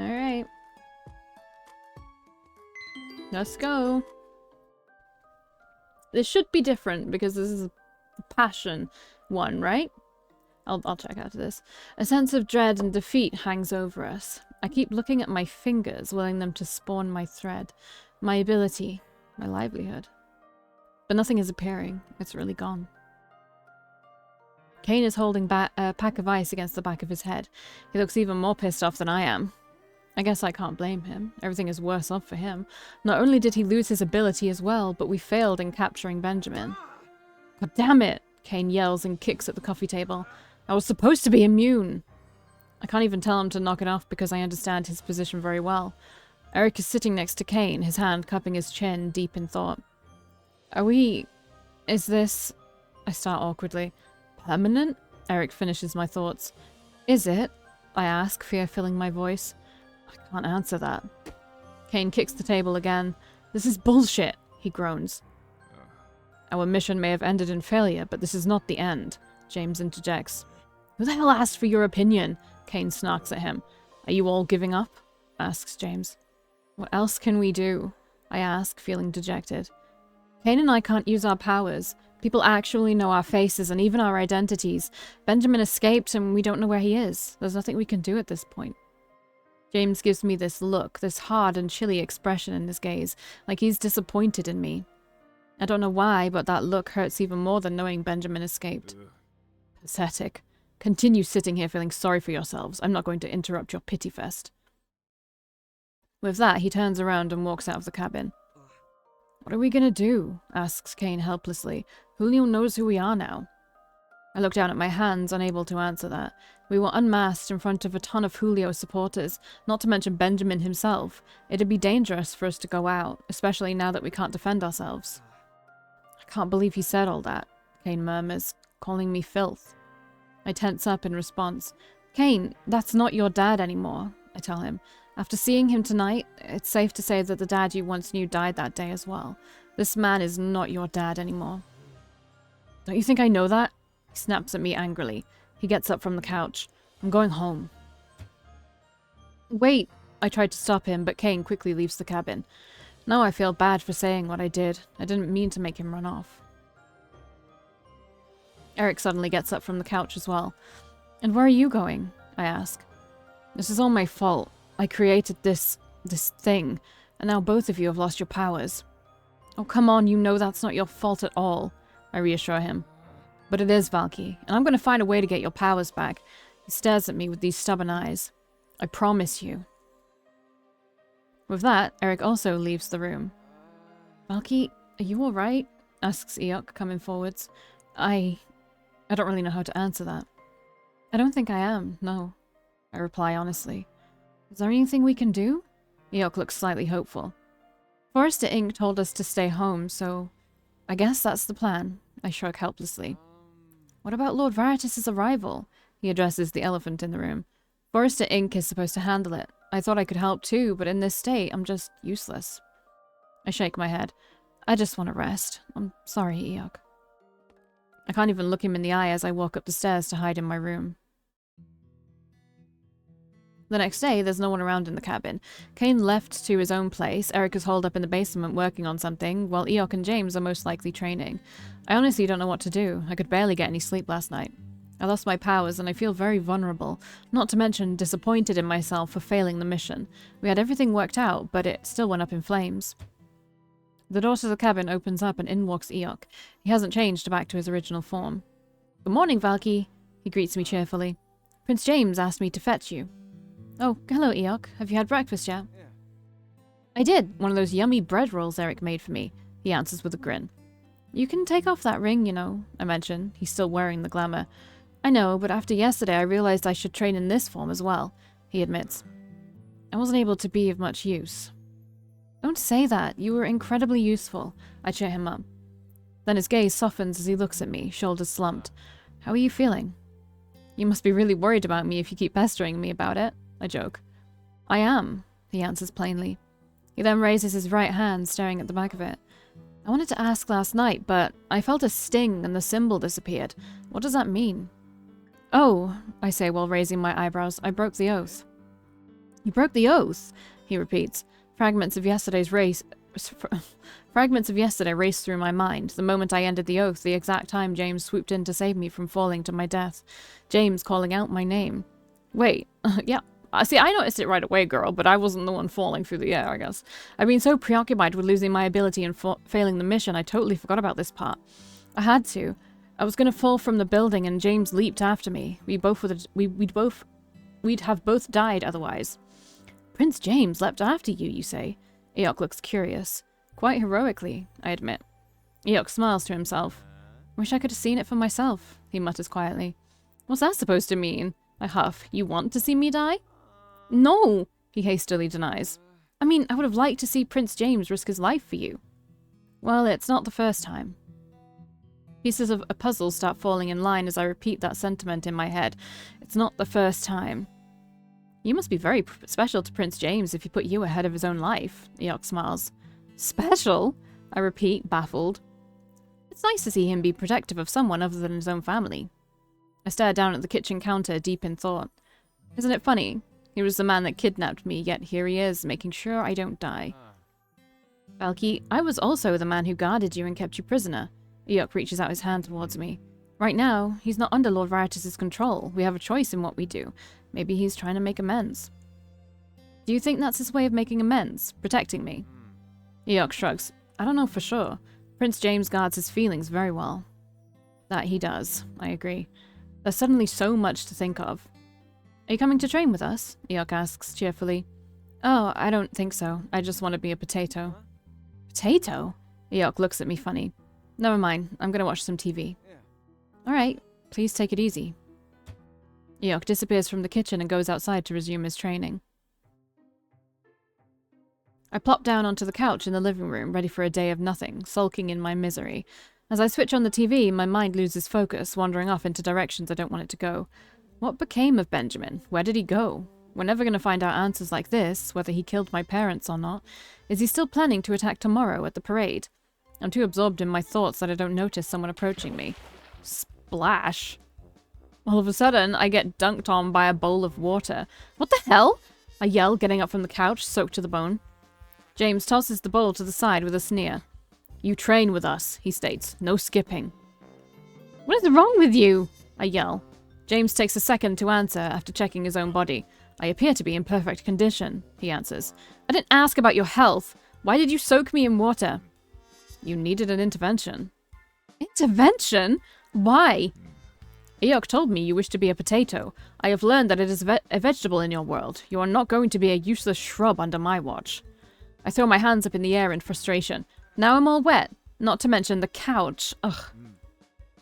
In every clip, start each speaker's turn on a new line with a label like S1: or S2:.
S1: Alright. Let's go. This should be different because this is a passion one, right? I'll check out this. A sense of dread and defeat hangs over us. I keep looking at my fingers, willing them to spawn my thread, my ability, my livelihood. But nothing is appearing. It's really gone. Kane is holding a pack of ice against the back of his head. He looks even more pissed off than I am. I guess I can't blame him. Everything is worse off for him. Not only did he lose his ability as well, but we failed in capturing Benjamin. God damn it! Kane yells and kicks at the coffee table. I was supposed to be immune! I can't even tell him to knock it off because I understand his position very well. Eric is sitting next to Kane, his hand cupping his chin, deep in thought. Is this... I start awkwardly. Permanent? Eric finishes my thoughts. Is it? I ask, fear filling my voice. I can't answer that. Kane kicks the table again. This is bullshit, he groans. Our mission may have ended in failure, but this is not the end, James interjects. Who the hell asked for your opinion? Kane snarks at him. Are you all giving up? Asks James. What else can we do? I ask, feeling dejected. Kane and I can't use our powers. People actually know our faces and even our identities. Benjamin escaped and we don't know where he is. There's nothing we can do at this point. James gives me this look, this hard and chilly expression in his gaze, like he's disappointed in me. I don't know why, but that look hurts even more than knowing Benjamin escaped. Pathetic. Continue sitting here feeling sorry for yourselves. I'm not going to interrupt your pity fest. With that, he turns around and walks out of the cabin. What are we gonna do? Asks Kane helplessly. Julio knows who we are now. I look down at my hands, unable to answer that. We were unmasked in front of a ton of Julio supporters, not to mention Benjamin himself. It'd be dangerous for us to go out, especially now that we can't defend ourselves. I can't believe he said all that, Kane murmurs, calling me filth. I tense up in response. Kane, that's not your dad anymore, I tell him. After seeing him tonight, it's safe to say that the dad you once knew died that day as well. This man is not your dad anymore. Don't you think I know that? He snaps at me angrily. He gets up from the couch. I'm going home. Wait! I tried to stop him, but Kane quickly leaves the cabin. Now I feel bad for saying what I did. I didn't mean to make him run off. Eric suddenly gets up from the couch as well. And where are you going? I ask. This is all my fault. I created this thing, and now both of you have lost your powers. Oh, come on, you know that's not your fault at all, I reassure him. But it is, Valkii, and I'm going to find a way to get your powers back. He stares at me with these stubborn eyes. I promise you. With that, Eric also leaves the room. Valkii, are you alright? Asks Eok, coming forwards. I don't really know how to answer that. I don't think I am, no. I reply honestly. Is there anything we can do? Eok looks slightly hopeful. Forrester Inc. told us to stay home, so I guess that's the plan. I shrug helplessly. What about Lord Veritas' arrival? He addresses the elephant in the room. Forrester Inc. is supposed to handle it. I thought I could help too, but in this state, I'm just useless. I shake my head. I just want to rest. I'm sorry, Eok. I can't even look him in the eye as I walk up the stairs to hide in my room. The next day, there's no one around in the cabin. Kane left to his own place, Eric is holed up in the basement working on something, while Eok and James are most likely training. I honestly don't know what to do. I could barely get any sleep last night. I lost my powers and I feel very vulnerable, not to mention disappointed in myself for failing the mission. We had everything worked out, but it still went up in flames. The door to the cabin opens up and in walks Eok. He hasn't changed back to his original form. Good morning, Valkii, he greets me cheerfully. Prince James asked me to fetch you. Oh, hello, Eok. Have you had breakfast yet? Yeah. I did. One of those yummy bread rolls Eric made for me, he answers with a grin. You can take off that ring, you know, I mention. He's still wearing the glamour. I know, but after yesterday I realized I should train in this form as well, he admits. I wasn't able to be of much use. Don't say that. You were incredibly useful, I cheer him up. Then his gaze softens as he looks at me, shoulders slumped. How are you feeling? You must be really worried about me if you keep pestering me about it, I joke. I am, he answers plainly. He then raises his right hand, staring at the back of it. I wanted to ask last night, but I felt a sting and the symbol disappeared. What does that mean? Oh, I say while raising my eyebrows, I broke the oath. You broke the oath, he repeats. Fragments of yesterday race through my mind. The moment I ended the oath, the exact time James swooped in to save me from falling to my death. James calling out my name. Wait, yeah. See, I noticed it right away, girl, but I wasn't the one falling through the air, I guess. I've been so preoccupied with losing my ability and failing the mission, I totally forgot about this part. I had to. I was gonna fall from the building and James leaped after me. We'd have both died otherwise. Prince James leapt after you, you say? Eok looks curious. Quite heroically, I admit. Eok smiles to himself. Wish I could have seen it for myself, he mutters quietly. What's that supposed to mean? I huff. You want to see me die? No, he hastily denies. I mean, I would have liked to see Prince James risk his life for you. Well, it's not the first time. Pieces of a puzzle start falling in line as I repeat that sentiment in my head. It's not the first time. You must be very special to Prince James if he put you ahead of his own life, Eok smiles. Special? I repeat, baffled. It's nice to see him be protective of someone other than his own family. I stare down at the kitchen counter, deep in thought. Isn't it funny? He was the man that kidnapped me, yet here he is, making sure I don't die. Valkii, I was also the man who guarded you and kept you prisoner. Eok reaches out his hand towards me. Right now, he's not under Lord Veritas' control. We have a choice in what we do. Maybe he's trying to make amends. Do you think that's his way of making amends? Protecting me? Eok shrugs. I don't know for sure. Prince James guards his feelings very well. That he does, I agree. There's suddenly so much to think of. Are you coming to train with us? Eok asks cheerfully. Oh, I don't think so. I just want to be a potato. Potato? Eok looks at me funny. Never mind. I'm going to watch some TV. Alright, please take it easy. Eok disappears from the kitchen and goes outside to resume his training. I plop down onto the couch in the living room, ready for a day of nothing, sulking in my misery. As I switch on the TV, my mind loses focus, wandering off into directions I don't want it to go. What became of Benjamin? Where did he go? We're never going to find out answers like this, whether he killed my parents or not. Is he still planning to attack tomorrow at the parade? I'm too absorbed in my thoughts that I don't notice someone approaching me. Splash. All of a sudden, I get dunked on by a bowl of water. What the hell? I yell, getting up from the couch, soaked to the bone. James tosses the bowl to the side with a sneer. You train with us, he states. No skipping. What is wrong with you? I yell. James takes a second to answer after checking his own body. I appear to be in perfect condition, he answers. I didn't ask about your health. Why did you soak me in water? You needed an intervention. Intervention? Why? Eok told me you wish to be a potato. I have learned that it is a vegetable in your world. You are not going to be a useless shrub under my watch. I throw my hands up in the air in frustration. Now I'm all wet. Not to mention the couch. Ugh.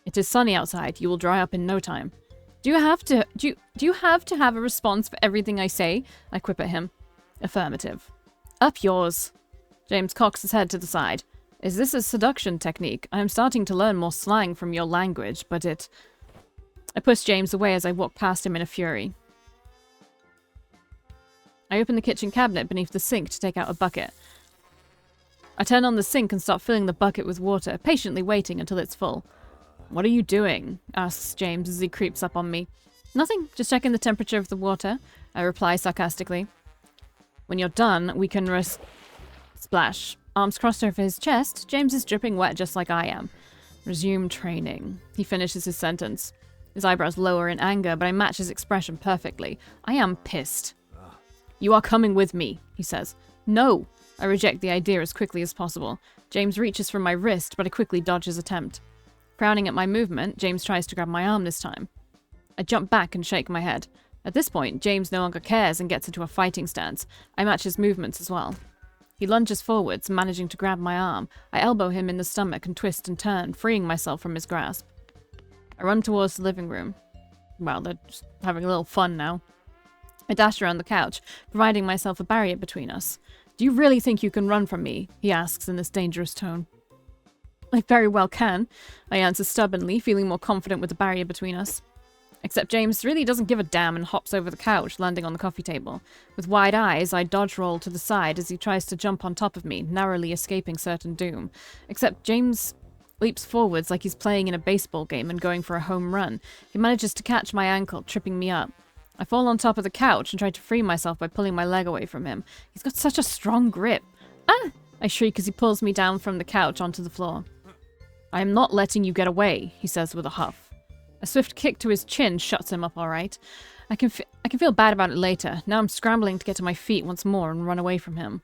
S1: It is sunny outside. You will dry up in no time. Do you have to have a response for everything I say? I quip at him. Affirmative. Up yours. James cocks his head to the side. Is this a seduction technique? I am starting to learn more slang from your language, but it... I push James away as I walk past him in a fury. I open the kitchen cabinet beneath the sink to take out a bucket. I turn on the sink and start filling the bucket with water, patiently waiting until it's full. What are you doing? Asks James as he creeps up on me. Nothing, just checking the temperature of the water, I reply sarcastically. When you're done, we can Splash. Arms crossed over his chest, James is dripping wet just like I am. Resume training. He finishes his sentence. His eyebrows lower in anger, but I match his expression perfectly. I am pissed. You are coming with me, he says. No. I reject the idea as quickly as possible. James reaches for my wrist, but I quickly dodge his attempt. Frowning at my movement, James tries to grab my arm this time. I jump back and shake my head. At this point, James no longer cares and gets into a fighting stance. I match his movements as well. He lunges forwards, managing to grab my arm. I elbow him in the stomach and twist and turn, freeing myself from his grasp. I run towards the living room. Well, they're just having a little fun now. I dash around the couch, providing myself a barrier between us. Do you really think you can run from me? He asks in this dangerous tone. I very well can, I answer stubbornly, feeling more confident with the barrier between us. Except James really doesn't give a damn and hops over the couch, landing on the coffee table. With wide eyes, I dodge roll to the side as he tries to jump on top of me, narrowly escaping certain doom. Except James leaps forwards like he's playing in a baseball game and going for a home run. He manages to catch my ankle, tripping me up. I fall on top of the couch and try to free myself by pulling my leg away from him. He's got such a strong grip. Ah! I shriek as he pulls me down from the couch onto the floor. I am not letting you get away, he says with a huff. A swift kick to his chin shuts him up all right. I can feel bad about it later. Now I'm scrambling to get to my feet once more and run away from him.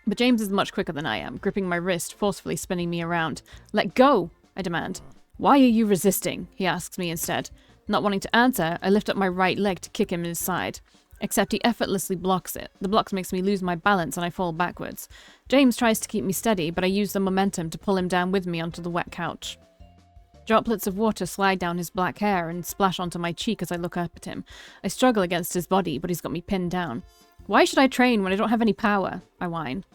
S1: But James is much quicker than I am, gripping my wrist, forcefully spinning me around. Let go, I demand. Why are you resisting? He asks me instead. Not wanting to answer, I lift up my right leg to kick him in his side. Except he effortlessly blocks it. The block makes me lose my balance and I fall backwards. James tries to keep me steady, but I use the momentum to pull him down with me onto the wet couch. Droplets of water slide down his black hair and splash onto my cheek as I look up at him. I struggle against his body, but he's got me pinned down. Why should I train when I don't have any power? I whine.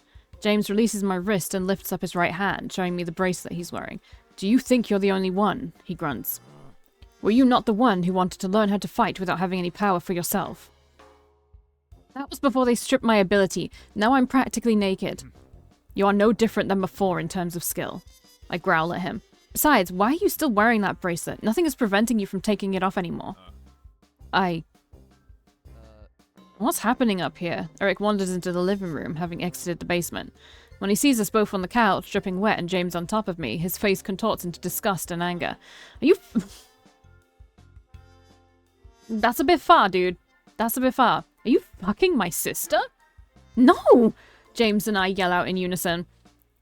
S1: James releases my wrist and lifts up his right hand, showing me the bracelet he's wearing. Do you think you're the only one? He grunts. Were you not the one who wanted to learn how to fight without having any power for yourself? That was before they stripped my ability. Now I'm practically naked. You are no different than before in terms of skill. I growl at him. Besides, why are you still wearing that bracelet? Nothing is preventing you from taking it off anymore. What's happening up here? Eric wanders into the living room, having exited the basement. When he sees us both on the couch, dripping wet and James on top of me, his face contorts into disgust and anger. Are you... That's a bit far, dude. That's a bit far. Are you fucking my sister? No! James and I yell out in unison.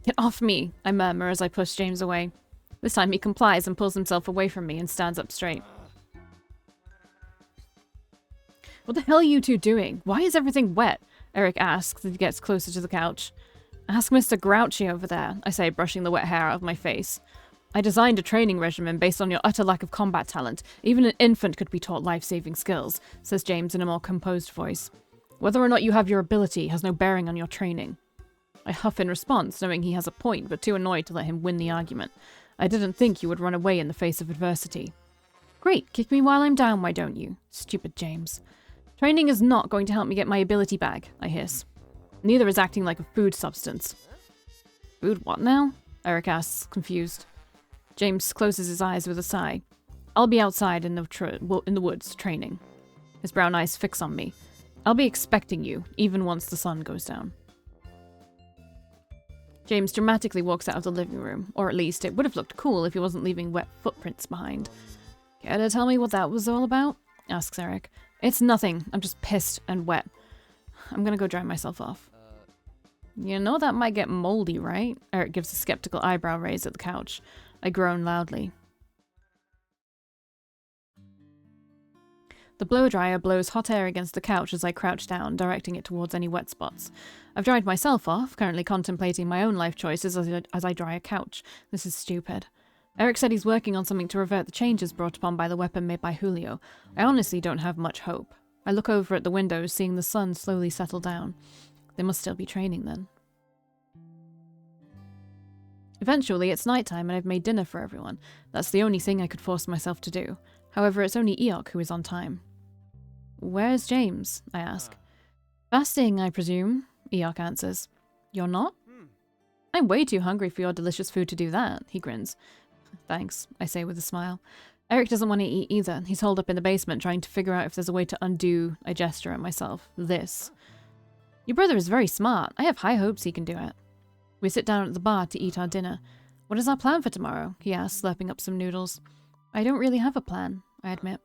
S1: Get off me, I murmur as I push James away. This time he complies and pulls himself away from me and stands up straight. What the hell are you two doing? Why is everything wet? Eric asks as he gets closer to the couch. Ask Mr. Grouchy over there, I say, brushing the wet hair out of my face. I designed a training regimen based on your utter lack of combat talent. Even an infant could be taught life-saving skills, says James in a more composed voice. Whether or not you have your ability has no bearing on your training. I huff in response, knowing he has a point, but too annoyed to let him win the argument. I didn't think you would run away in the face of adversity. Great, kick me while I'm down, why don't you? Stupid James. Training is not going to help me get my ability back, I hiss. Neither is acting like a food substance. Food what now? Eric asks, confused. James closes his eyes with a sigh. I'll be outside in the woods, training. His brown eyes fix on me. I'll be expecting you, even once the sun goes down. James dramatically walks out of the living room, or at least it would have looked cool if he wasn't leaving wet footprints behind. Care to tell me what that was all about? Asks Eric. It's nothing. I'm just pissed and wet. I'm gonna go dry myself off. You know that might get moldy, right? Eric gives a skeptical eyebrow raise at the couch. I groan loudly. The blow dryer blows hot air against the couch as I crouch down, directing it towards any wet spots. I've dried myself off, currently contemplating my own life choices as I dry a couch. This is stupid. Eric said he's working on something to revert the changes brought upon by the weapon made by Julio. I honestly don't have much hope. I look over at the windows, seeing the sun slowly settle down. They must still be training then. Eventually, it's nighttime and I've made dinner for everyone. That's the only thing I could force myself to do. However, it's only Eok who is on time. Where's James? I ask. Fasting, I presume, Eok answers. You're not? I'm way too hungry for your delicious food to do that, he grins. Thanks, I say with a smile. Eric doesn't want to eat either. He's holed up in the basement trying to figure out if there's a way to undo, I gesture at myself, this. Your brother is very smart. I have high hopes he can do it. We sit down at the bar to eat our dinner. What is our plan for tomorrow? He asks, slurping up some noodles. I don't really have a plan, I admit.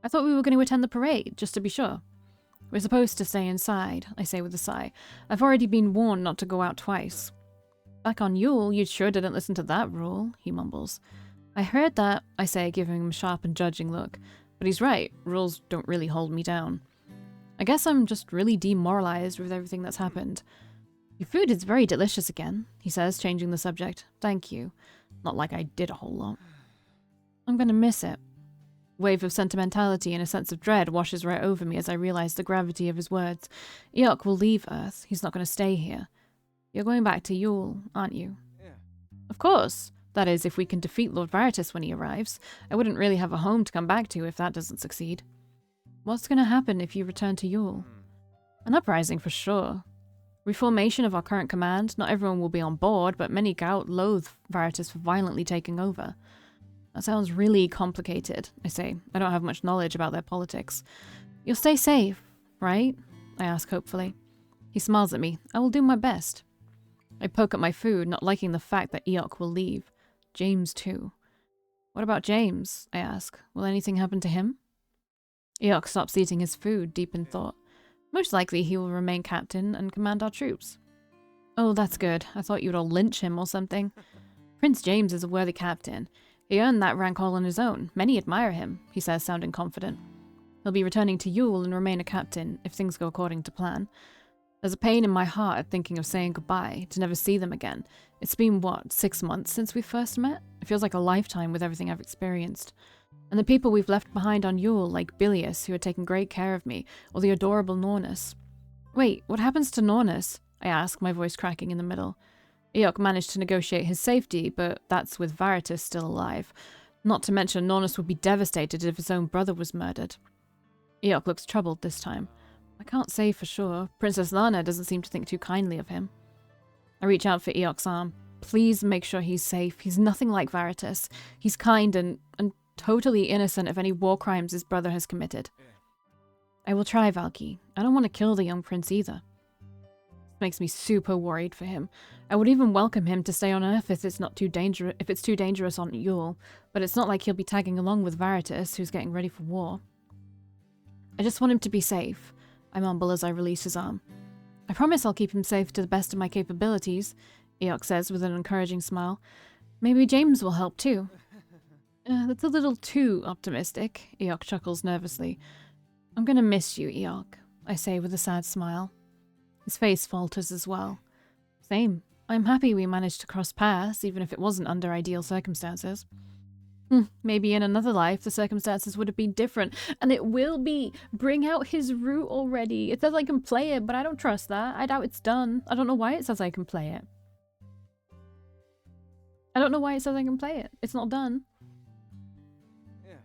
S1: I thought we were going to attend the parade, just to be sure. We're supposed to stay inside, I say with a sigh. I've already been warned not to go out twice. Back on Yule, you sure didn't listen to that rule, he mumbles. I heard that, I say, giving him a sharp and judging look. But he's right, rules don't really hold me down. I guess I'm just really demoralized with everything that's happened. Your food is very delicious again, he says, changing the subject. Thank you. Not like I did a whole lot. I'm gonna miss it. A wave of sentimentality and a sense of dread washes right over me as I realize the gravity of his words. Eok will leave Earth. He's not gonna stay here. You're going back to Yule, aren't you? Yeah. Of course. That is, if we can defeat Lord Veritas when he arrives. I wouldn't really have a home to come back to if that doesn't succeed. What's gonna happen if you return to Yule? An uprising for sure. Reformation of our current command. Not everyone will be on board, but many Gout loathe Veritas for violently taking over. That sounds really complicated, I say. I don't have much knowledge about their politics. You'll stay safe, right? I ask hopefully. He smiles at me. I will do my best. I poke at my food, not liking the fact that Eok will leave. James too. What about James? I ask. Will anything happen to him? Eok stops eating his food, deep in thought. Most likely he will remain captain and command our troops. Oh, that's good. I thought you'd all lynch him or something. Prince James is a worthy captain. He earned that rank all on his own. Many admire him, he says, sounding confident. He'll be returning to Yule and remain a captain if things go according to plan. There's a pain in my heart at thinking of saying goodbye, to never see them again. It's been, what, 6 months since we first met? It feels like a lifetime with everything I've experienced. And the people we've left behind on Yule, like Bilius, who had taken great care of me, or the adorable Nornus. Wait, what happens to Nornus? I ask, my voice cracking in the middle. Eok managed to negotiate his safety, but that's with Veritas still alive. Not to mention Nornus would be devastated if his own brother was murdered. Eok looks troubled this time. I can't say for sure. Princess Lana doesn't seem to think too kindly of him. I reach out for Eok's arm. Please make sure he's safe. He's nothing like Veritas. He's kind and totally innocent of any war crimes his brother has committed. I will try, Valkii. I don't want to kill the young prince either. This makes me super worried for him. I would even welcome him to stay on Earth if it's too dangerous on Yule, but it's not like he'll be tagging along with Veritas, who's getting ready for war. I just want him to be safe, I mumble as I release his arm. I promise I'll keep him safe to the best of my capabilities, Eok says with an encouraging smile. Maybe James will help too. That's a little too optimistic, Eok chuckles nervously. I'm gonna miss you, Eok, I say with a sad smile. His face falters as well. Same. I'm happy we managed to cross paths, even if it wasn't under ideal circumstances. Maybe in another life the circumstances would have been different, and it will be. Bring out his route already. It says I can play it, but I don't trust that. I doubt it's done. I don't know why it says I can play it. I don't know why it says I can play it. It's not done. Yeah.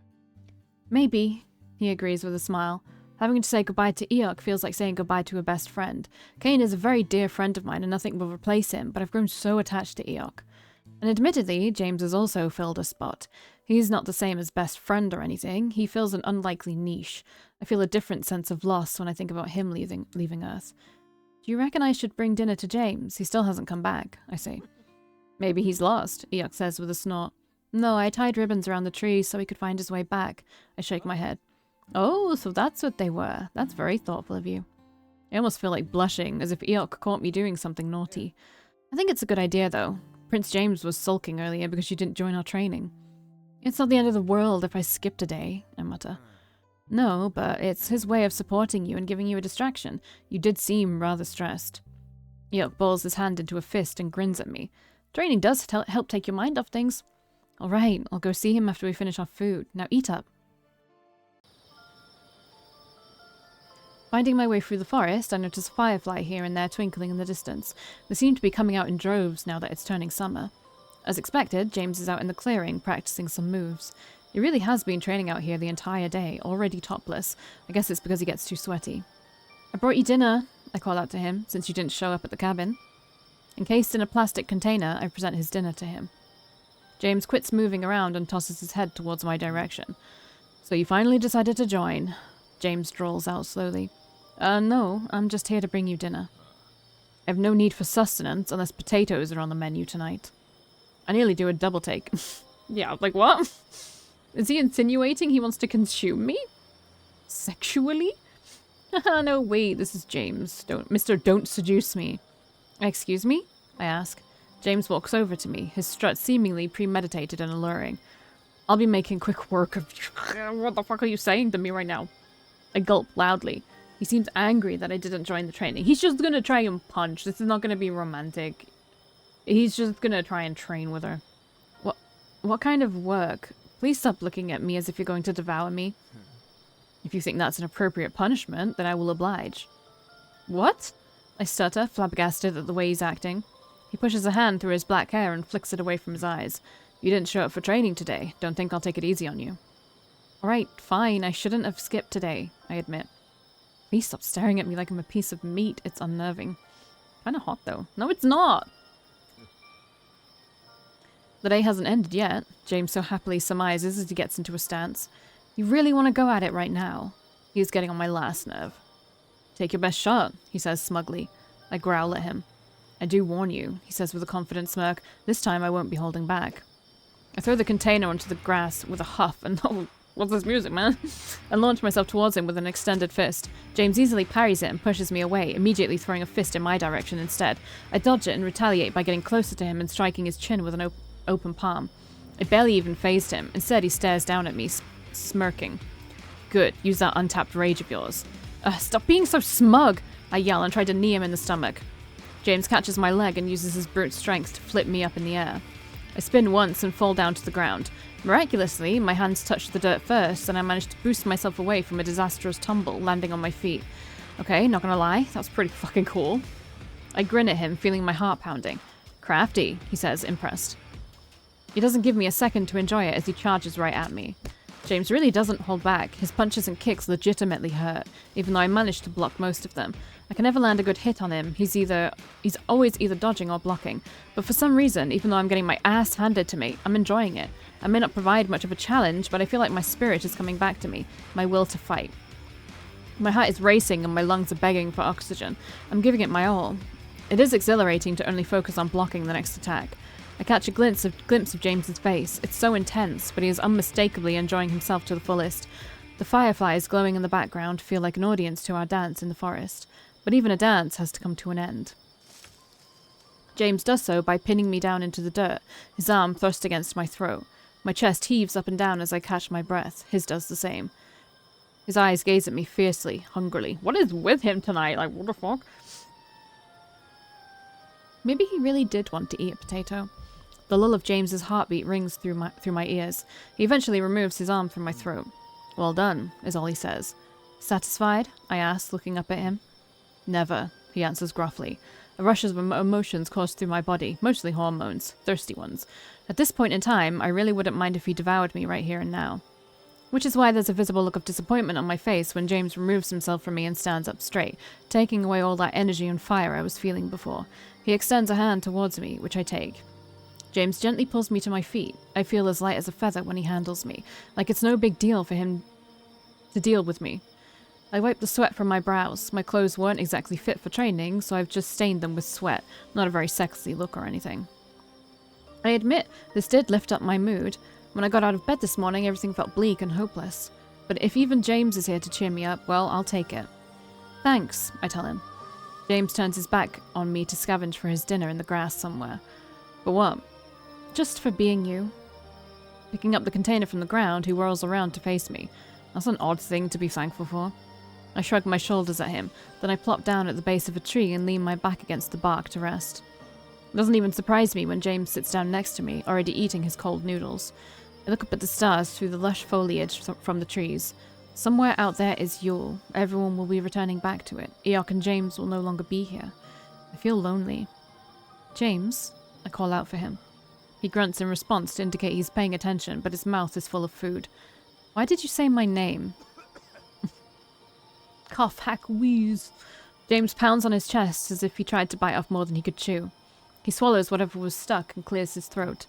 S1: Maybe, he agrees with a smile. Having to say goodbye to Eok feels like saying goodbye to a best friend. Kane is a very dear friend of mine and nothing will replace him, but I've grown so attached to Eok. And admittedly, James has also filled a spot. He's not the same as best friend or anything. He fills an unlikely niche. I feel a different sense of loss when I think about him leaving Earth. Do you reckon I should bring dinner to James? He still hasn't come back, I say. Maybe he's lost, Eok says with a snort. No, I tied ribbons around the tree so he could find his way back. I shake my head. Oh, so that's what they were. That's very thoughtful of you. I almost feel like blushing, as if Eok caught me doing something naughty. I think it's a good idea, though. Prince James was sulking earlier because you didn't join our training. It's not the end of the world if I skipped a day, I mutter. No, but it's his way of supporting you and giving you a distraction. You did seem rather stressed. Eok balls his hand into a fist and grins at me. Training does help take your mind off things. All right, I'll go see him after we finish our food. Now eat up. Finding my way through the forest, I notice a firefly here and there twinkling in the distance. They seem to be coming out in droves now that it's turning summer. As expected, James is out in the clearing, practicing some moves. He really has been training out here the entire day, already topless. I guess it's because he gets too sweaty. I brought you dinner, I call out to him, since you didn't show up at the cabin. Encased in a plastic container, I present his dinner to him. James quits moving around and tosses his head towards my direction. So you finally decided to join, James drawls out slowly. No, I'm just here to bring you dinner. I have no need for sustenance unless potatoes are on the menu tonight. I nearly do a double take. Yeah, like what? Is he insinuating he wants to consume me? Sexually? No, wait, this is James. Don't seduce me. Excuse me? I ask. James walks over to me, his strut seemingly premeditated and alluring. I'll be making quick work of you. What the fuck are you saying to me right now? I gulp loudly. He seems angry that I didn't join the training. He's just gonna try and punch. This is not gonna be romantic. He's just gonna try and train with her. What kind of work? Please stop looking at me as if you're going to devour me. If you think that's an appropriate punishment, then I will oblige. What? I stutter, flabbergasted at the way he's acting. He pushes a hand through his black hair and flicks it away from his eyes. You didn't show up for training today. Don't think I'll take it easy on you. Alright, fine. I shouldn't have skipped today, I admit. Please stop staring at me like I'm a piece of meat. It's unnerving. Kinda hot, though. No, it's not! The day hasn't ended yet, James so happily surmises as he gets into a stance. You really want to go at it right now? He's getting on my last nerve. Take your best shot, he says smugly. I growl at him. I do warn you, he says with a confident smirk. This time I won't be holding back. I throw the container onto the grass with a huff and what's this music, man? And launch myself towards him with an extended fist. James easily parries it and pushes me away, immediately throwing a fist in my direction instead. I dodge it and retaliate by getting closer to him and striking his chin with an open palm. It barely even fazed him. Instead, he stares down at me, smirking. Good, use that untapped rage of yours. Stop being so smug, I yell and try to knee him in the stomach. James catches my leg and uses his brute strength to flip me up in the air. I spin once and fall down to the ground. Miraculously, my hands touch the dirt first, and I manage to boost myself away from a disastrous tumble, landing on my feet. Okay, not gonna lie, that was pretty fucking cool. I grin at him, feeling my heart pounding. Crafty, he says, impressed. He doesn't give me a second to enjoy it as he charges right at me. James really doesn't hold back. His punches and kicks legitimately hurt, even though I managed to block most of them. I can never land a good hit on him. He's always either dodging or blocking. But for some reason, even though I'm getting my ass handed to me, I'm enjoying it. I may not provide much of a challenge, but I feel like my spirit is coming back to me, my will to fight. My heart is racing and my lungs are begging for oxygen. I'm giving it my all. It is exhilarating to only focus on blocking the next attack. I catch a glimpse of James's face. It's so intense, but he is unmistakably enjoying himself to the fullest. The fireflies glowing in the background feel like an audience to our dance in the forest. But even a dance has to come to an end. James does so by pinning me down into the dirt, his arm thrust against my throat. My chest heaves up and down as I catch my breath. His does the same. His eyes gaze at me fiercely, hungrily. What is with him tonight? Like, what the fuck? Maybe he really did want to eat a potato. The lull of James's heartbeat rings through my ears. He eventually removes his arm from my throat. Well done, is all he says. Satisfied? I ask, looking up at him. Never, he answers gruffly. A rush of emotions course through my body, mostly hormones, thirsty ones. At this point in time, I really wouldn't mind if he devoured me right here and now. Which is why there's a visible look of disappointment on my face when James removes himself from me and stands up straight, taking away all that energy and fire I was feeling before. He extends a hand towards me, which I take. James gently pulls me to my feet. I feel as light as a feather when he handles me, like it's no big deal for him to deal with me. I wipe the sweat from my brows. My clothes weren't exactly fit for training, so I've just stained them with sweat. Not a very sexy look or anything. I admit, this did lift up my mood. When I got out of bed this morning, everything felt bleak and hopeless. But if even James is here to cheer me up, well, I'll take it. Thanks, I tell him. James turns his back on me to scavenge for his dinner in the grass somewhere. For what? Just for being you. Picking up the container from the ground, he whirls around to face me. That's an odd thing to be thankful for. I shrug my shoulders at him, then I plop down at the base of a tree and lean my back against the bark to rest. It doesn't even surprise me when James sits down next to me, already eating his cold noodles. I look up at the stars through the lush foliage from the trees. Somewhere out there is Yule. Everyone will be returning back to it. Eok and James will no longer be here. I feel lonely. James, I call out for him. He grunts in response to indicate he's paying attention, but his mouth is full of food. Why did you say my name? Cough, hack, wheeze. James pounds on his chest as if he tried to bite off more than he could chew. He swallows whatever was stuck and clears his throat.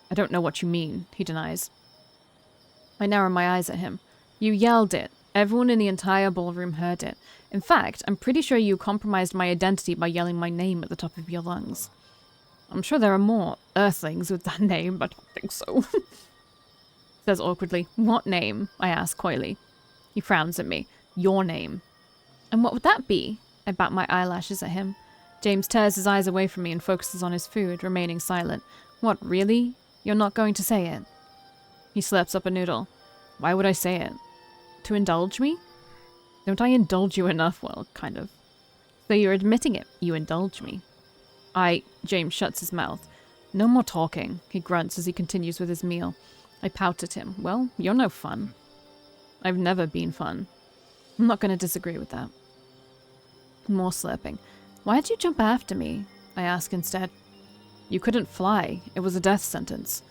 S1: I don't know what you mean, he denies. I narrow my eyes at him. You yelled it. Everyone in the entire ballroom heard it. In fact, I'm pretty sure you compromised my identity by yelling my name at the top of your lungs. I'm sure there are more Earthlings with that name, but I don't think so. Says awkwardly. What name? I ask coyly. He frowns at me. Your name. And what would that be? I bat my eyelashes at him. James tears his eyes away from me and focuses on his food, remaining silent. What, really? You're not going to say it? He slurps up a noodle. Why would I say it? To indulge me? Don't I indulge you enough? Well, kind of. So you're admitting it. You indulge me. James shuts his mouth. No more talking, he grunts as he continues with his meal. I pout at him. Well, you're no fun. I've never been fun. I'm not going to disagree with that. More slurping. Why did you jump after me? I ask instead. You couldn't fly. It was a death sentence.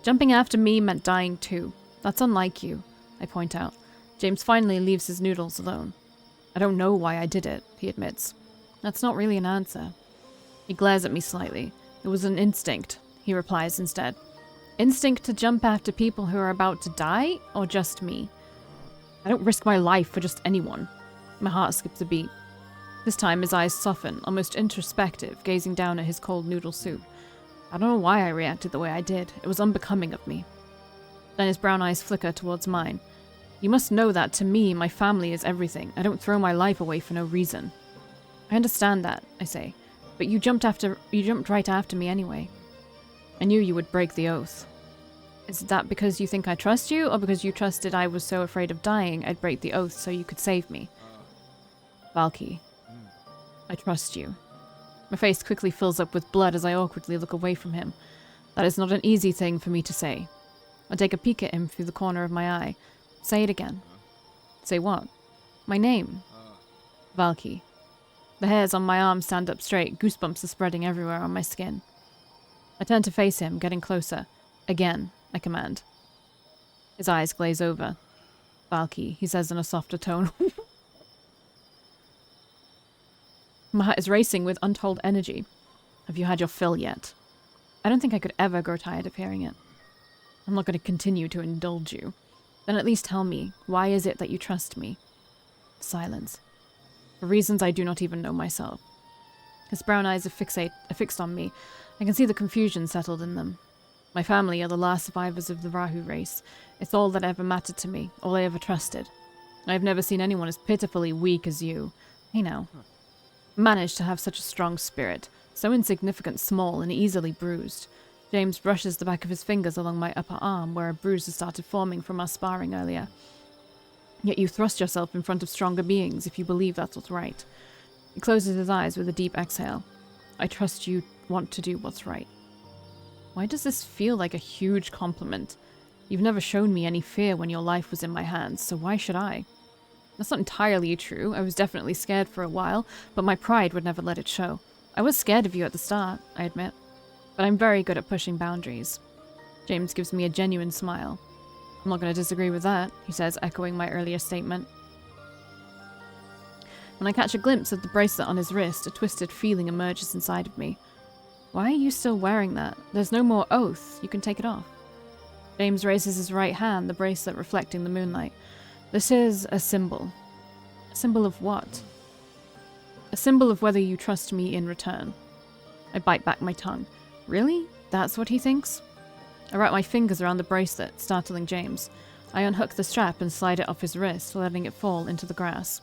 S1: Jumping after me meant dying too. That's unlike you, I point out. James finally leaves his noodles alone. I don't know why I did it, he admits. That's not really an answer. He glares at me slightly. It was an instinct, he replies instead. Instinct to jump after people who are about to die, or just me? I don't risk my life for just anyone. My heart skips a beat. This time his eyes soften, almost introspective, gazing down at his cold noodle soup. I don't know why I reacted the way I did. It was unbecoming of me. Then his brown eyes flicker towards mine. You must know that, to me, my family is everything. I don't throw my life away for no reason. I understand that, I say, but you jumped right after me anyway. I knew you would break the oath. Is that because you think I trust you, or because you trusted I was so afraid of dying I'd break the oath so you could save me? Valkii, I trust you. My face quickly fills up with blood as I awkwardly look away from him. That is not an easy thing for me to say. I take a peek at him through the corner of my eye. Say it again. Say what? My name. Valkii. The hairs on my arm stand up straight, goosebumps are spreading everywhere on my skin. I turn to face him, getting closer. Again, I command. His eyes glaze over. Valkii, he says in a softer tone. My heart is racing with untold energy. Have you had your fill yet? I don't think I could ever grow tired of hearing it. I'm not going to continue to indulge you. Then at least tell me, why is it that you trust me? Silence. For reasons I do not even know myself. His brown eyes are fixed on me. I can see the confusion settled in them. My family are the last survivors of the Rahu race. It's all that ever mattered to me, all I ever trusted. I have never seen anyone as pitifully weak as you. Hey now. Managed to have such a strong spirit, so insignificant, small, and easily bruised. James brushes the back of his fingers along my upper arm, where a bruise has started forming from our sparring earlier. Yet you thrust yourself in front of stronger beings if you believe that's what's right. He closes his eyes with a deep exhale. I trust you want to do what's right. Why does this feel like a huge compliment? You've never shown me any fear when your life was in my hands, so why should I? That's not entirely true. I was definitely scared for a while, but my pride would never let it show. I was scared of you at the start, I admit. But I'm very good at pushing boundaries. James gives me a genuine smile. I'm not going to disagree with that, he says, echoing my earlier statement. When I catch a glimpse of the bracelet on his wrist, a twisted feeling emerges inside of me. Why are you still wearing that? There's no more oath. You can take it off. James raises his right hand, the bracelet reflecting the moonlight. This is a symbol. A symbol of what? A symbol of whether you trust me in return. I bite back my tongue. Really? That's what he thinks? I wrap my fingers around the bracelet, startling James. I unhook the strap and slide it off his wrist, letting it fall into the grass.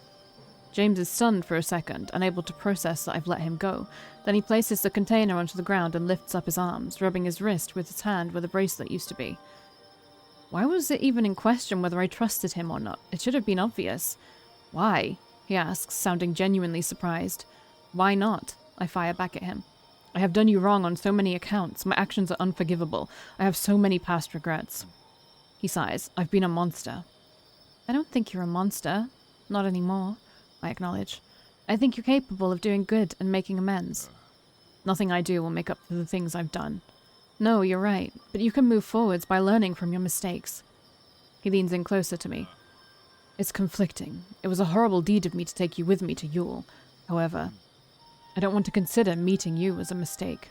S1: James is stunned for a second, unable to process that I've let him go. Then he places the container onto the ground and lifts up his arms, rubbing his wrist with his hand where the bracelet used to be. Why was it even in question whether I trusted him or not? It should have been obvious. Why? He asks, sounding genuinely surprised. Why not? I fire back at him. I have done you wrong on so many accounts. My actions are unforgivable. I have so many past regrets. He sighs. I've been a monster. I don't think you're a monster. Not anymore, I acknowledge. I think you're capable of doing good and making amends. Nothing I do will make up for the things I've done. No, you're right, but you can move forwards by learning from your mistakes. He leans in closer to me. It's conflicting. It was a horrible deed of me to take you with me to Yule. However, I don't want to consider meeting you as a mistake.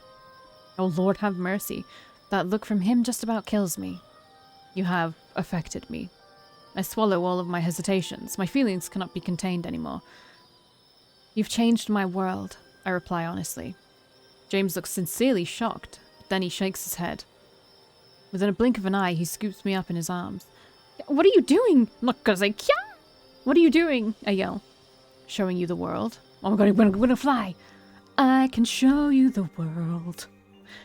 S1: Oh, Lord have mercy. That look from him just about kills me. You have affected me. I swallow all of my hesitations. My feelings cannot be contained anymore. You've changed my world, I reply honestly. James looks sincerely shocked, but then he shakes his head. Within a blink of an eye, he scoops me up in his arms. What are you doing? Look, cause I can't. What are you doing? I yell. Showing you the world. Oh my god, we're gonna fly. I can show you the world.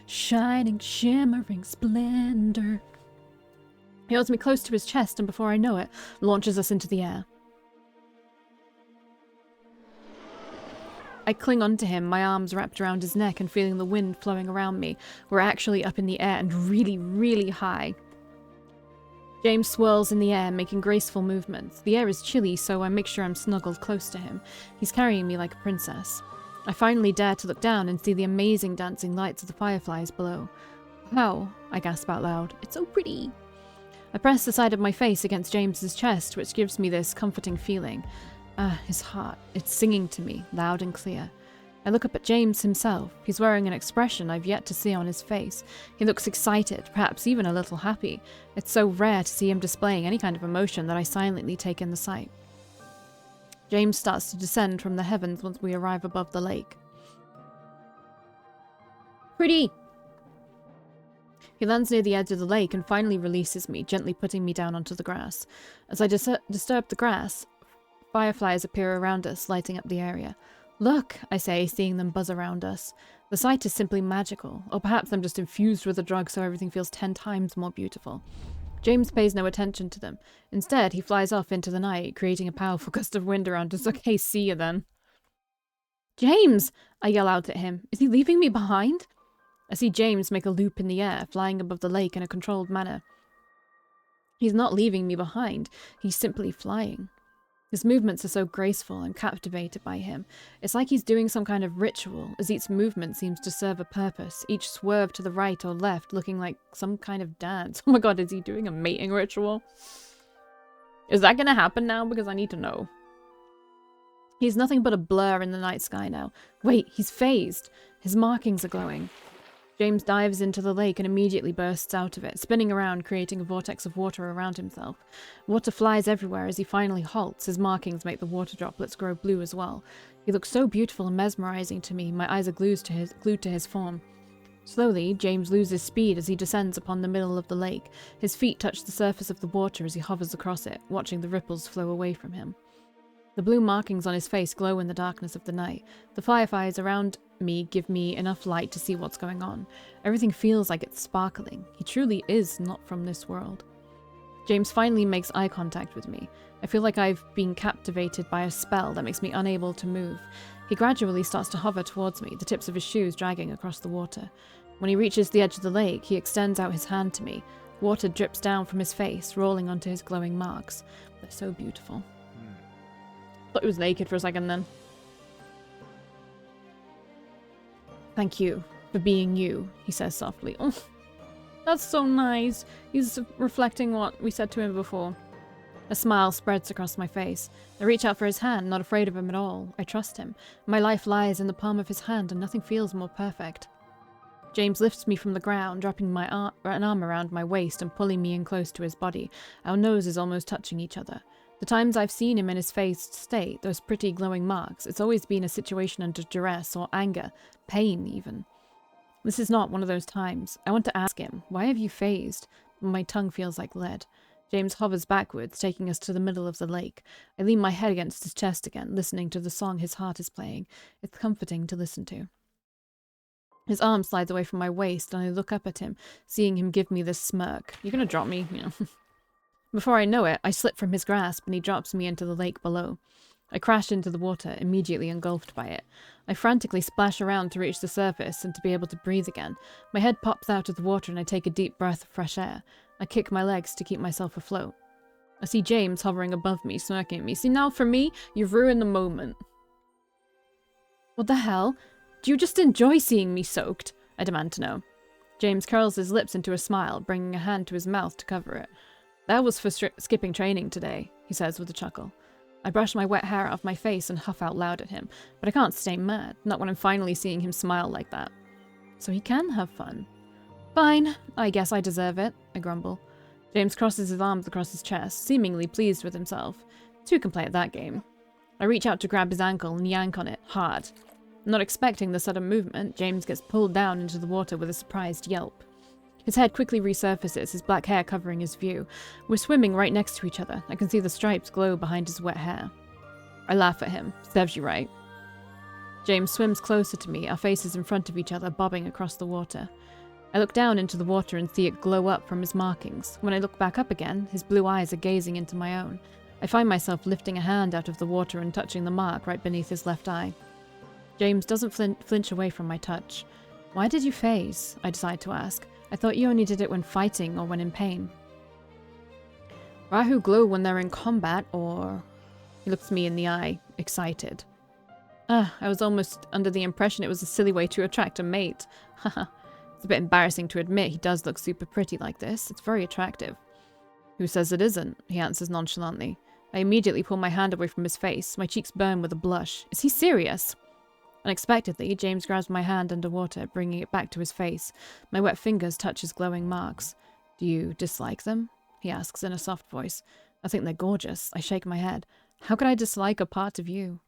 S1: Shining, shimmering splendor. He holds me close to his chest and before I know it, launches us into the air. I cling onto him, my arms wrapped around his neck and feeling the wind flowing around me. We're actually up in the air and really, really high. James swirls in the air, making graceful movements. The air is chilly, so I make sure I'm snuggled close to him. He's carrying me like a princess. I finally dare to look down and see the amazing dancing lights of the fireflies below. Wow, I gasp out loud. It's so pretty. I press the side of my face against James's chest, which gives me this comforting feeling. His heart. It's singing to me, loud and clear. I look up at James himself. He's wearing an expression I've yet to see on his face. He looks excited, perhaps even a little happy. It's so rare to see him displaying any kind of emotion that I silently take in the sight. James starts to descend from the heavens once we arrive above the lake. Pretty! He lands near the edge of the lake and finally releases me, gently putting me down onto the grass. As I disturb the grass, fireflies appear around us, lighting up the area. Look, I say, seeing them buzz around us. The sight is simply magical, or perhaps I'm just infused with the drug so everything feels 10 times more beautiful. James pays no attention to them. Instead, he flies off into the night, creating a powerful gust of wind around us. Okay, see you then. James! I yell out at him. Is he leaving me behind? I see James make a loop in the air, flying above the lake in a controlled manner. He's not leaving me behind. He's simply flying. His movements are so graceful, I'm captivated by him. It's like he's doing some kind of ritual, as each movement seems to serve a purpose, each swerve to the right or left looking like some kind of dance. Oh my god, is he doing a mating ritual? Is that gonna happen now? Because I need to know. He's nothing but a blur in the night sky now. Wait, he's phased. His markings are glowing. James dives into the lake and immediately bursts out of it, spinning around, creating a vortex of water around himself. Water flies everywhere as he finally halts. His markings make the water droplets grow blue as well. He looks so beautiful and mesmerizing to me. My eyes are glued to his form. Slowly, James loses speed as he descends upon the middle of the lake. His feet touch the surface of the water as he hovers across it, watching the ripples flow away from him. The blue markings on his face glow in the darkness of the night. The fireflies around me give me enough light to see what's going on. Everything feels like it's sparkling. He truly is not from this world. James finally makes eye contact with me. I feel like I've been captivated by a spell that makes me unable to move. He gradually starts to hover towards me, the tips of his shoes dragging across the water. When he reaches the edge of the lake, he extends out his hand to me. Water drips down from his face, rolling onto his glowing marks. They're so beautiful. Thought he was naked for a second then. Thank you for being you, he says softly. Oh, that's so nice. He's reflecting what we said to him before. A smile spreads across my face. I reach out for his hand, not afraid of him at all. I trust him. My life lies in the palm of his hand and nothing feels more perfect. James lifts me from the ground, dropping an arm around my waist and pulling me in close to his body. Our noses almost touching each other. The times I've seen him in his phased state, those pretty glowing marks, it's always been a situation under duress or anger, pain even. This is not one of those times. I want to ask him, why have you phased? But my tongue feels like lead. James hovers backwards, taking us to the middle of the lake. I lean my head against his chest again, listening to the song his heart is playing. It's comforting to listen to. His arm slides away from my waist, and I look up at him, seeing him give me this smirk. You're gonna drop me? You know. Before I know it, I slip from his grasp and he drops me into the lake below. I crash into the water, immediately engulfed by it. I frantically splash around to reach the surface and to be able to breathe again. My head pops out of the water and I take a deep breath of fresh air. I kick my legs to keep myself afloat. I see James hovering above me, smirking at me. See, now for me, you've ruined the moment. What the hell? Do you just enjoy seeing me soaked? I demand to know. James curls his lips into a smile, bringing a hand to his mouth to cover it. That was for skipping training today, he says with a chuckle. I brush my wet hair out of my face and huff out loud at him, but I can't stay mad, not when I'm finally seeing him smile like that. So he can have fun. Fine, I guess I deserve it, I grumble. James crosses his arms across his chest, seemingly pleased with himself. Two can play at that game. I reach out to grab his ankle and yank on it, hard. Not expecting the sudden movement, James gets pulled down into the water with a surprised yelp. His head quickly resurfaces, his black hair covering his view. We're swimming right next to each other. I can see the stripes glow behind his wet hair. I laugh at him. Serves you right. James swims closer to me, our faces in front of each other, bobbing across the water. I look down into the water and see it glow up from his markings. When I look back up again, his blue eyes are gazing into my own. I find myself lifting a hand out of the water and touching the mark right beneath his left eye. James doesn't flinch away from my touch. Why did you phase? I decide to ask. I thought you only did it when fighting or when in pain. Rahu glow when they're in combat, or... He looks me in the eye, excited. I was almost under the impression it was a silly way to attract a mate. Haha. It's a bit embarrassing to admit he does look super pretty like this. It's very attractive. Who says it isn't? He answers nonchalantly. I immediately pull my hand away from his face. My cheeks burn with a blush. Is he serious? Unexpectedly, James grabs my hand underwater, bringing it back to his face. My wet fingers touch his glowing marks. Do you dislike them? He asks in a soft voice. I think they're gorgeous. I shake my head. How could I dislike a part of you?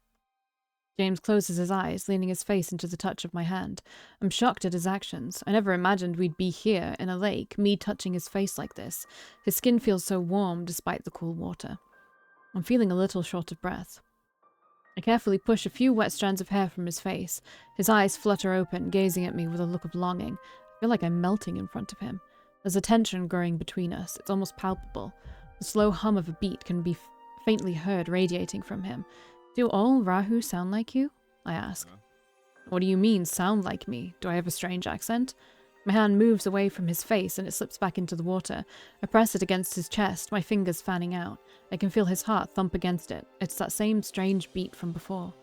S1: James closes his eyes, leaning his face into the touch of my hand. I'm shocked at his actions. I never imagined we'd be here, in a lake, me touching his face like this. His skin feels so warm despite the cool water. I'm feeling a little short of breath. I carefully push a few wet strands of hair from his face. His eyes flutter open, gazing at me with a look of longing. I feel like I'm melting in front of him. There's a tension growing between us. It's almost palpable. The slow hum of a beat can be faintly heard radiating from him. Do all Rahu sound like you? I ask. What do you mean, sound like me? Do I have a strange accent? My hand moves away from his face and it slips back into the water. I press it against his chest, my fingers fanning out. I can feel his heart thump against it. It's that same strange beat from before.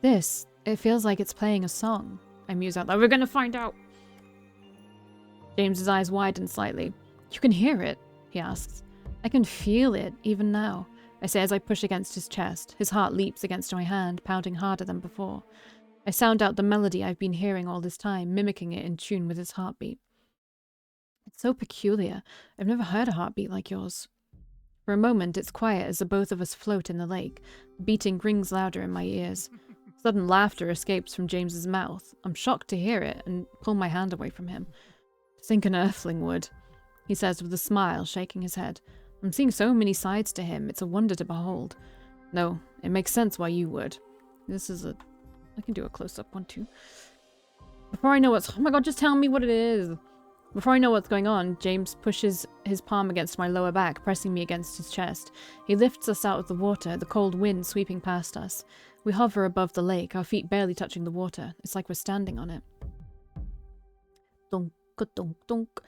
S1: It feels like it's playing a song. I muse out loud. We're gonna find out! James's eyes widen slightly. You can hear it? He asks. I can feel it, even now. I say as I push against his chest. His heart leaps against my hand, pounding harder than before. I sound out the melody I've been hearing all this time, mimicking it in tune with his heartbeat. It's so peculiar. I've never heard a heartbeat like yours. For a moment, it's quiet as the both of us float in the lake. The beating rings louder in my ears. Sudden laughter escapes from James's mouth. I'm shocked to hear it and pull my hand away from him. Think an earthling would, he says with a smile, shaking his head. I'm seeing so many sides to him, it's a wonder to behold. No, it makes sense why you would. I can do a close-up one too. Before I know what's... Oh my god, just tell me what it is! Before I know what's going on, James pushes his palm against my lower back, pressing me against his chest. He lifts us out of the water, the cold wind sweeping past us. We hover above the lake, our feet barely touching the water. It's like we're standing on it. Dunk, dunk, dunk.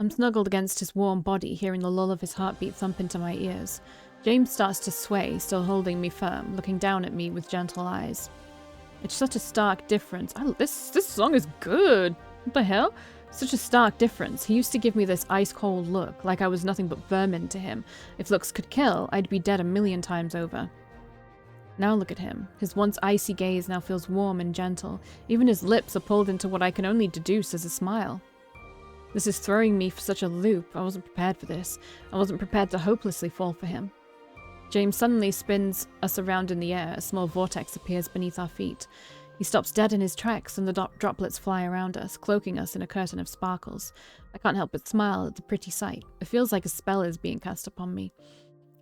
S1: I'm snuggled against his warm body, hearing the lull of his heartbeat thump into my ears. James starts to sway, still holding me firm, looking down at me with gentle eyes. It's such a stark difference. This song is good. What the hell? Such a stark difference. He used to give me this ice-cold look, like I was nothing but vermin to him. If looks could kill, I'd be dead 1,000,000 times over. Now look at him. His once icy gaze now feels warm and gentle. Even his lips are pulled into what I can only deduce as a smile. This is throwing me for such a loop. I wasn't prepared for this. I wasn't prepared to hopelessly fall for him. James suddenly spins us around in the air. A small vortex appears beneath our feet. He stops dead in his tracks and the droplets fly around us, cloaking us in a curtain of sparkles. I can't help but smile at the pretty sight. It feels like a spell is being cast upon me.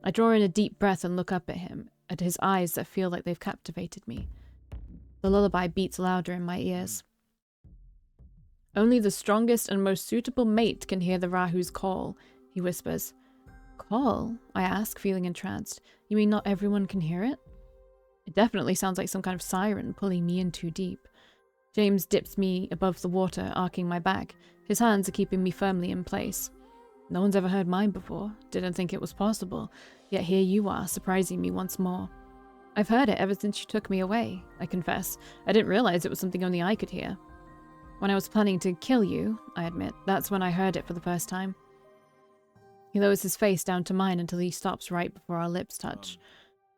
S1: I draw in a deep breath and look up at him, at his eyes that feel like they've captivated me. The lullaby beats louder in my ears. Only the strongest and most suitable mate can hear the Rahu's call, he whispers. Call? I ask, feeling entranced. You mean not everyone can hear it? It definitely sounds like some kind of siren pulling me in too deep. James dips me above the water, arcing my back. His hands are keeping me firmly in place. No one's ever heard mine before. Didn't think it was possible. Yet here you are, surprising me once more. I've heard it ever since you took me away, I confess. I didn't realize it was something only I could hear. When I was planning to kill you, I admit, that's when I heard it for the first time. He lowers his face down to mine until he stops right before our lips touch.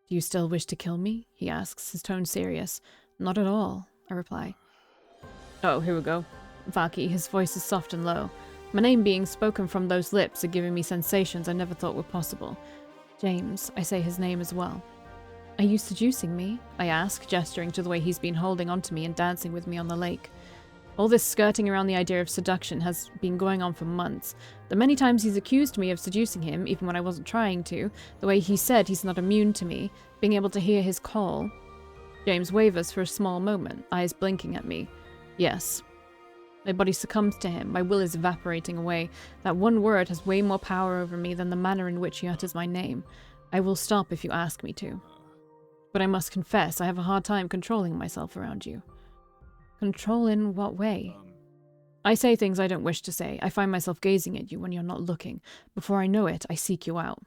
S1: Do you still wish to kill me? He asks, his tone serious. Not at all, I reply. Oh, here we go. Valkii, his voice is soft and low. My name being spoken from those lips are giving me sensations I never thought were possible. James, I say his name as well. Are you seducing me? I ask, gesturing to the way he's been holding onto me and dancing with me on the lake. All this skirting around the idea of seduction has been going on for months. The many times he's accused me of seducing him, even when I wasn't trying to, the way he said he's not immune to me, being able to hear his call. James wavers for a small moment, eyes blinking at me. Yes. My body succumbs to him, my will is evaporating away. That one word has way more power over me than the manner in which he utters my name. I will stop if you ask me to. But I must confess, I have a hard time controlling myself around you. Control in what way? I say things I don't wish to say. I find myself gazing at you when you're not looking. Before I know it, I seek you out.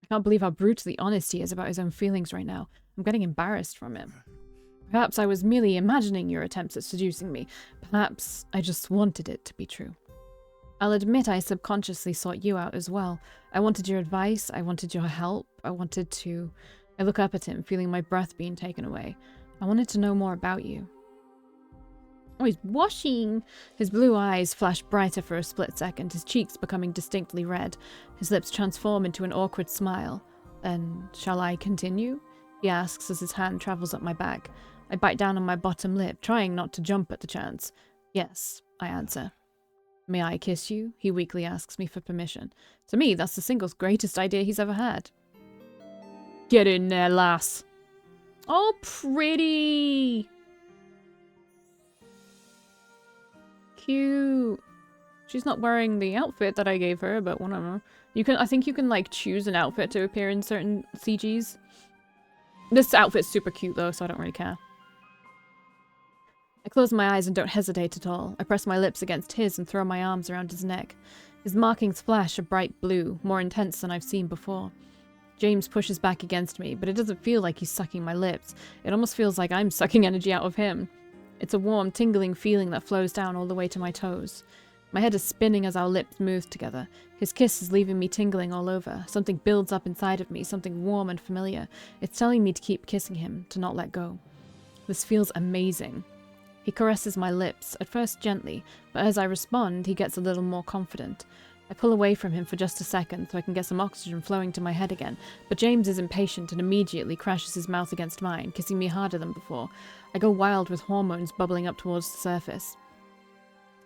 S1: I can't believe how brutally honest he is about his own feelings right now. I'm getting embarrassed from him. Perhaps I was merely imagining your attempts at seducing me. Perhaps I just wanted it to be true. I'll admit I subconsciously sought you out as well. I wanted your advice. I wanted your help. I look up at him, feeling my breath being taken away. I wanted to know more about you. Oh, he's washing! His blue eyes flash brighter for a split second, his cheeks becoming distinctly red. His lips transform into an awkward smile. Then, shall I continue? He asks as his hand travels up my back. I bite down on my bottom lip, trying not to jump at the chance. Yes, I answer. May I kiss you? He weakly asks me for permission. To me, that's the single greatest idea he's ever had. Get in there, lass. Oh, pretty! Cute. She's not wearing the outfit that I gave her, but whatever. I think you can, like, choose an outfit to appear in certain CGs. This outfit's super cute, though, so I don't really care. I close my eyes and don't hesitate at all. I press my lips against his and throw my arms around his neck. His markings flash a bright blue, more intense than I've seen before. James pushes back against me, but it doesn't feel like he's sucking my lips. It almost feels like I'm sucking energy out of him. It's a warm, tingling feeling that flows down all the way to my toes. My head is spinning as our lips move together. His kiss is leaving me tingling all over. Something builds up inside of me, something warm and familiar. It's telling me to keep kissing him, to not let go. This feels amazing. He caresses my lips, at first gently, but as I respond, he gets a little more confident. I pull away from him for just a second so I can get some oxygen flowing to my head again, but James is impatient and immediately crashes his mouth against mine, kissing me harder than before. I go wild with hormones bubbling up towards the surface.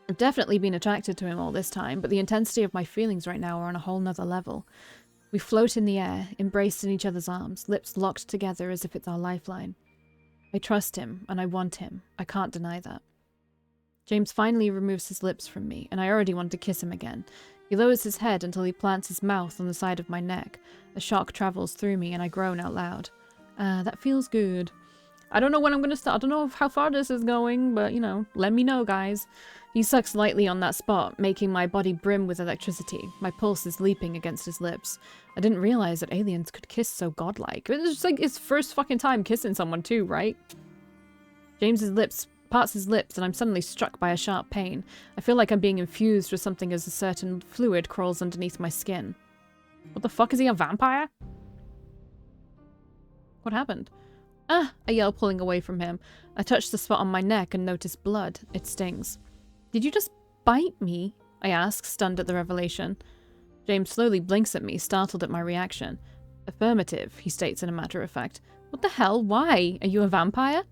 S1: I've definitely been attracted to him all this time, but the intensity of my feelings right now are on a whole nother level. We float in the air, embraced in each other's arms, lips locked together as if it's our lifeline. I trust him, and I want him. I can't deny that. James finally removes his lips from me, and I already want to kiss him again. He lowers his head until he plants his mouth on the side of my neck. A shock travels through me, and I groan out loud. That feels good. I don't know when I'm going to start. I don't know how far this is going, but, you know, let me know, guys. He sucks lightly on that spot, making my body brim with electricity. My pulse is leaping against his lips. I didn't realize that aliens could kiss so godlike. It's just like his first fucking time kissing someone too, right? James's lips parts his lips, and I'm suddenly struck by a sharp pain. I feel like I'm being infused with something as a certain fluid crawls underneath my skin. What the fuck, is he a vampire? What happened? Ah! I yell, pulling away from him. I touch the spot on my neck and notice blood. It stings. Did you just bite me? I ask, stunned at the revelation. James slowly blinks at me, startled at my reaction. Affirmative, he states in a matter of fact. What the hell? Why? Are you a vampire?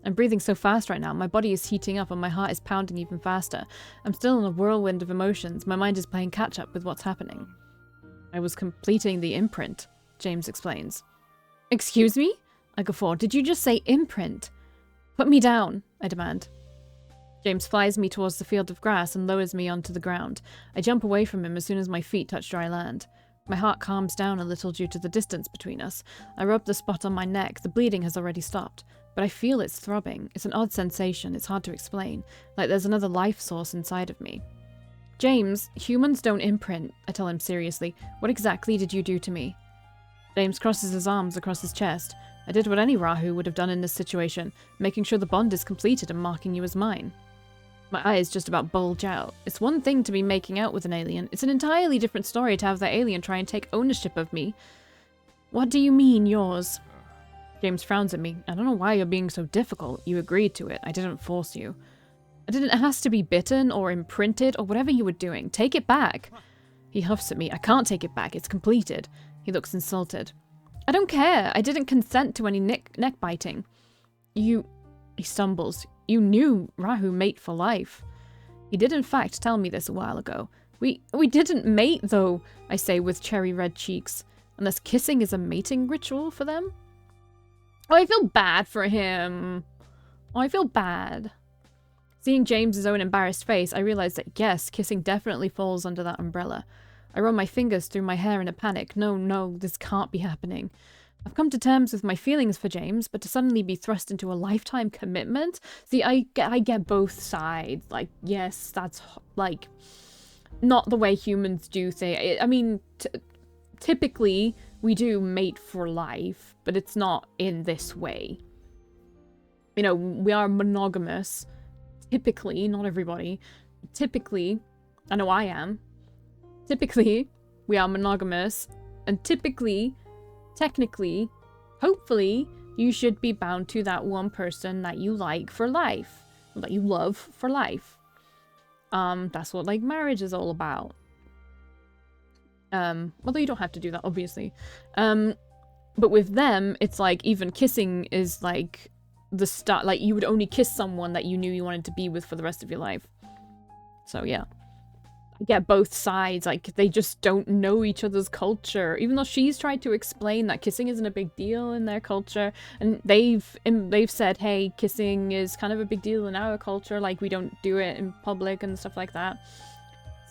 S1: I'm breathing so fast right now, my body is heating up and my heart is pounding even faster. I'm still in a whirlwind of emotions, my mind is playing catch-up with what's happening. I was completing the imprint, James explains. Excuse me? I guffaw. Did you just say imprint? Put me down, I demand. James flies me towards the field of grass and lowers me onto the ground. I jump away from him as soon as my feet touch dry land. My heart calms down a little due to the distance between us. I rub the spot on my neck. The bleeding has already stopped. But I feel it's throbbing. It's an odd sensation. It's hard to explain. Like there's another life source inside of me. James, humans don't imprint, I tell him seriously. What exactly did you do to me? James crosses his arms across his chest. I did what any Rahu would have done in this situation, making sure the bond is completed and marking you as mine. My eyes just about bulge out. It's one thing to be making out with an alien. It's an entirely different story to have that alien try and take ownership of me. What do you mean, yours? James frowns at me. I don't know why you're being so difficult. You agreed to it. I didn't force you. I didn't ask to be bitten or imprinted or whatever you were doing. Take it back. He huffs at me. I can't take it back. It's completed. He looks insulted. I don't care. I didn't consent to any neck biting. He stumbles. You knew Rahu mate for life. He did in fact tell me this a while ago. We didn't mate though, I say with cherry red cheeks. Unless kissing is a mating ritual for them? Oh, I feel bad for him. Oh, I feel bad. Seeing James's own embarrassed face, I realize that yes, kissing definitely falls under that umbrella. I run my fingers through my hair in a panic. No, this can't be happening. I've come to terms with my feelings for James, but to suddenly be thrust into a lifetime commitment? See, I get both sides. Like, yes, that's, like, not the way humans do things. I mean, typically, we do mate for life, but it's not in this way. You know, we are monogamous. Typically, not everybody. Typically, I know I am. Typically, we are monogamous, and typically, technically, hopefully, you should be bound to that one person that you like for life. that you love for life. That's what, like, marriage is all about. Although you don't have to do that, obviously. But with them, it's like, even kissing is, like, the start. Like, you would only kiss someone that you knew you wanted to be with for the rest of your life. So, yeah. I get both sides. Like, they just don't know each other's culture. Even though she's tried to explain that kissing isn't a big deal in their culture. And they've said, hey, kissing is kind of a big deal in our culture. Like, we don't do it in public and stuff like that.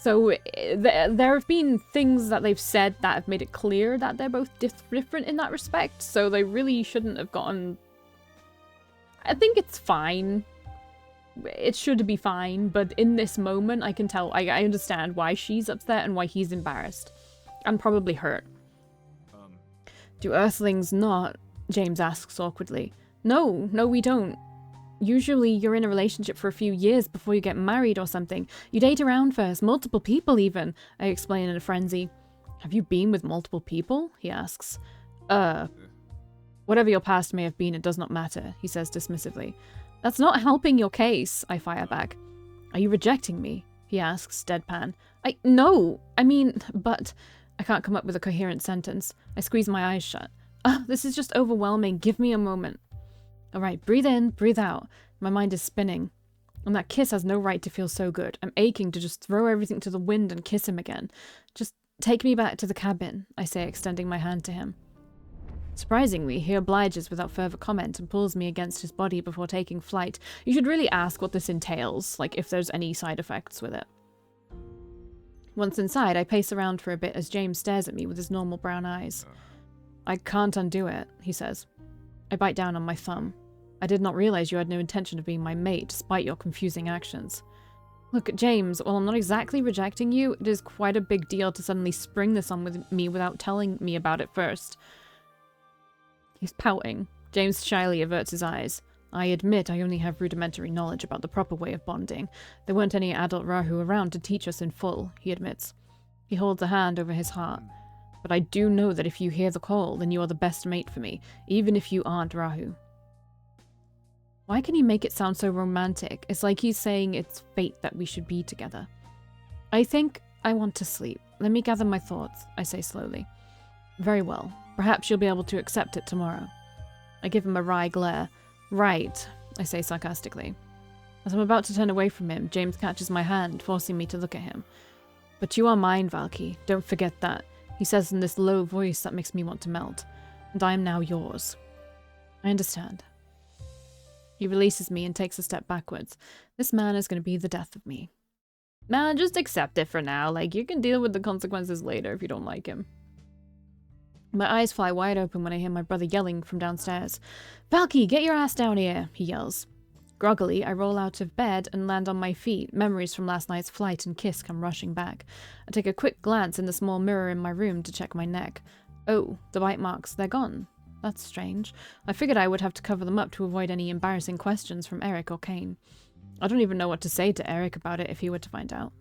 S1: So there have been things that they've said that have made it clear that they're both different in that respect. So they really shouldn't have gotten... I think it's fine. It should be fine, but in this moment, I can tell, I understand why she's upset and why he's embarrassed. And probably hurt. Do Earthlings not? James asks awkwardly. No, we don't. Usually you're in a relationship for a few years before you get married or something. You date around first, multiple people even, I explain in a frenzy. Have you been with multiple people? He asks. Whatever your past may have been, it does not matter, he says dismissively. That's not helping your case, I fire back. Are you rejecting me? He asks, deadpan. No, I mean, but... I can't come up with a coherent sentence. I squeeze my eyes shut. This is just overwhelming. Give me a moment. Alright, breathe in, breathe out. My mind is spinning. And that kiss has no right to feel so good. I'm aching to just throw everything to the wind and kiss him again. Just take me back to the cabin, I say, extending my hand to him. Surprisingly, he obliges without further comment and pulls me against his body before taking flight. You should really ask what this entails, like if there's any side effects with it. Once inside, I pace around for a bit as James stares at me with his normal brown eyes. I can't undo it, he says. I bite down on my thumb. I did not realize you had no intention of being my mate, despite your confusing actions. Look, James, while I'm not exactly rejecting you, it is quite a big deal to suddenly spring this on with me without telling me about it first. He's pouting. James shyly averts his eyes. I admit I only have rudimentary knowledge about the proper way of bonding. There weren't any adult Rahu around to teach us in full, he admits. He holds a hand over his heart. But I do know that if you hear the call, then you are the best mate for me, even if you aren't Rahu. Why can he make it sound so romantic? It's like he's saying it's fate that we should be together. I think I want to sleep. Let me gather my thoughts, I say slowly. Very well. Perhaps you'll be able to accept it tomorrow. I give him a wry glare. Right, I say sarcastically. As I'm about to turn away from him, James catches my hand, forcing me to look at him. But you are mine, Valkii. Don't forget that, he says in this low voice that makes me want to melt. And I am now yours. I understand. He releases me and takes a step backwards. This man is going to be the death of me. Man, just accept it for now. Like, you can deal with the consequences later if you don't like him. My eyes fly wide open when I hear my brother yelling from downstairs. Valkii, get your ass down here, he yells. Groggily, I roll out of bed and land on my feet. Memories from last night's flight and kiss come rushing back. I take a quick glance in the small mirror in my room to check my neck. Oh, the bite marks, they're gone. That's strange. I figured I would have to cover them up to avoid any embarrassing questions from Eric or Kane. I don't even know what to say to Eric about it if he were to find out.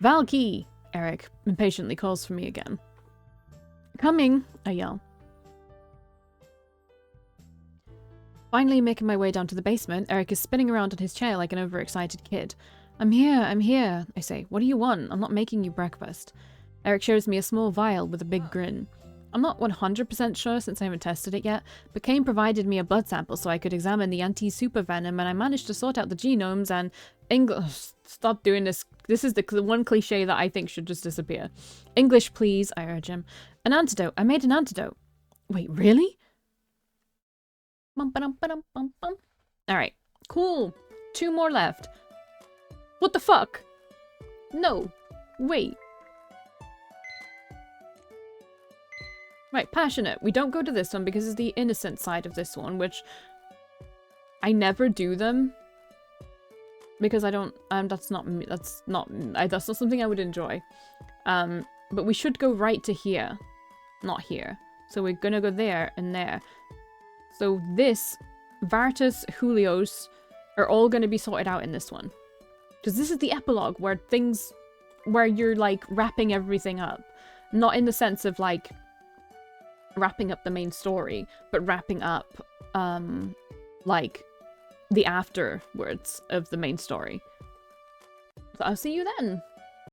S1: Valkii! Eric impatiently calls for me again. Coming, I yell. Finally making my way down to the basement, Eric is spinning around in his chair like an overexcited kid. I'm here, I say. What do you want? I'm not making you breakfast. Eric shows me a small vial with a big grin. I'm not 100% sure since I haven't tested it yet, but Kane provided me a blood sample so I could examine the anti-supervenom, and I managed to sort out the genomes and... Stop doing this. This is the one cliche that I think should just disappear. English, please, I urge him. An antidote. I made an antidote. Wait, really? Alright, cool. 2 more left. What the fuck? No. Wait. Right, passionate. We don't go to this one because it's the innocent side of this one, which I never do them because I don't. That's not something I would enjoy. But we should go right to here, not here. So we're gonna go there and there. So this, Vartus, Julios, are all gonna be sorted out in this one, because this is the epilogue where you're like wrapping everything up, not in the sense of like wrapping up the main story, but wrapping up like the afterwards of the main story. So I'll see you then.